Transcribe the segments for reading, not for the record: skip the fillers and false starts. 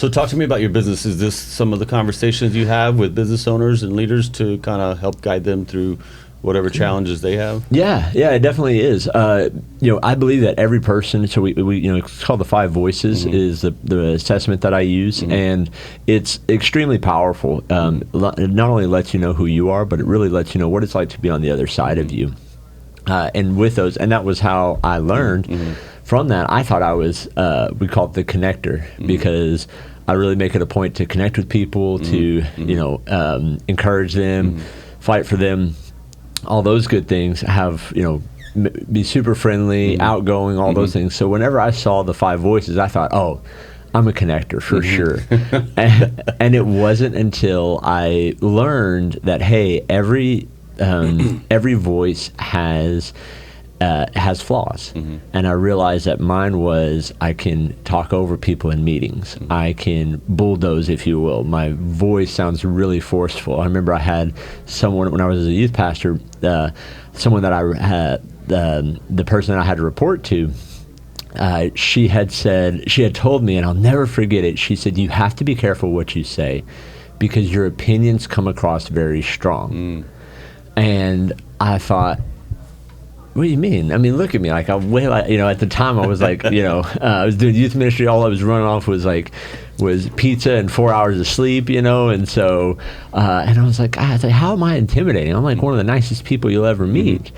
So talk to me about your business. Is this some of the conversations you have with business owners and leaders to kind of help guide them through whatever challenges they have? Yeah, it definitely is. I believe that every person. So we it's called the 5 Voices is the assessment that I use, and it's extremely powerful. Not only lets you know who you are, but it really lets you know what it's like to be on the other side of you. And with those, and that was how I learned. From that, I thought I was, we call it the connector, because I really make it a point to connect with people, to encourage them, fight for them. All those good things, have, be super friendly, outgoing, all those things. So whenever I saw the 5 Voices, I thought, oh, I'm a connector for sure. and it wasn't until I learned that, hey, every voice has flaws. And I realized that mine was, I can talk over people in meetings. I can bulldoze, if you will. My voice sounds really forceful. I remember I had someone, when I was a youth pastor, someone that I had, the person that I had to report to, she had told me, and I'll never forget it, she said, you have to be careful what you say, because your opinions come across very strong. And I thought, what do you mean? I mean, look at me. Like, at the time I was like, I was doing youth ministry. All I was running off was pizza and 4 hours of sleep, and so, and I was like, how am I intimidating? I'm like one of the nicest people you'll ever meet.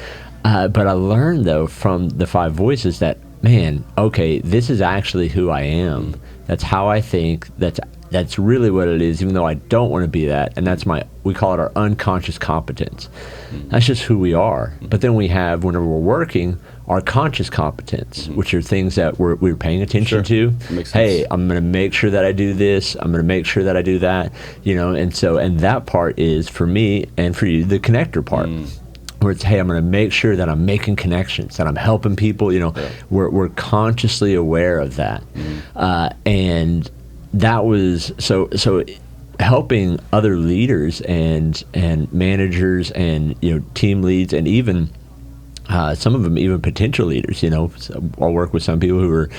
But I learned, though, from the 5 Voices that, man, okay, this is actually who I am. That's how I think. That's really what it is, even though I don't want to be that. And that's we call it our unconscious competence. That's just who we are. But then we have, whenever we're working, our conscious competence, which are things that we're paying attention to. Hey, I'm going to make sure that I do this. I'm going to make sure that I do that. And that part is, for me and for you, the connector part. Where it's, hey, I'm going to make sure that I'm making connections, that I'm helping people. We're consciously aware of that. And that was so helping other leaders and managers and team leads, and even some of them even potential leaders. So I'll work with some people who are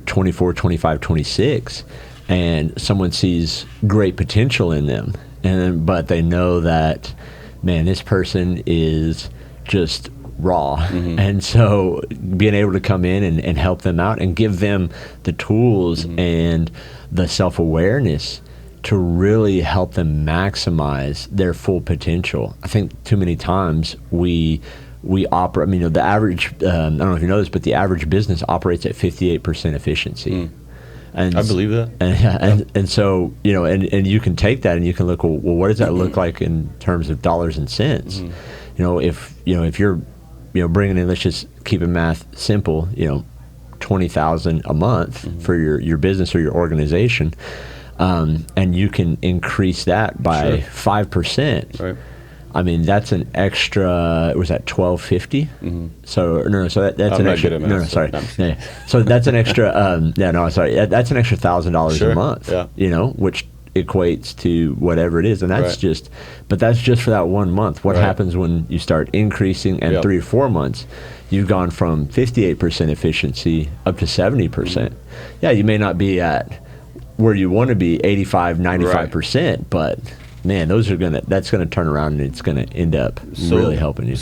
24, 25, 26, and someone sees great potential in them, but they know that, man, this person is just raw. And so being able to come in and help them out and give them the tools and the self-awareness to really help them maximize their full potential. I think too many times we operate, the average, I don't know if you know this, but the average business operates at 58% efficiency. And I believe that. And so, and you can take that and you can look, well, what does that look like in terms of dollars and cents? If you're, bringing in, let's just keep it math simple, $20,000 a month for your business or your organization, and you can increase that by 5%. Right. I mean, that's an extra. Was that $1,250? So no. So that's an extra. No, sorry. Yeah. So that's an extra. Sorry. That's an extra $1,000 a month. Yeah. Which equates to whatever it is, and that's just. But that's just for that 1 month. What happens when you start increasing, and 3 or 4 months, you've gone from 58% efficiency up to 70%. Yeah, you may not be at where you want to be, 85, 95%, but man, that's going to turn around and it's going to end up really helping you.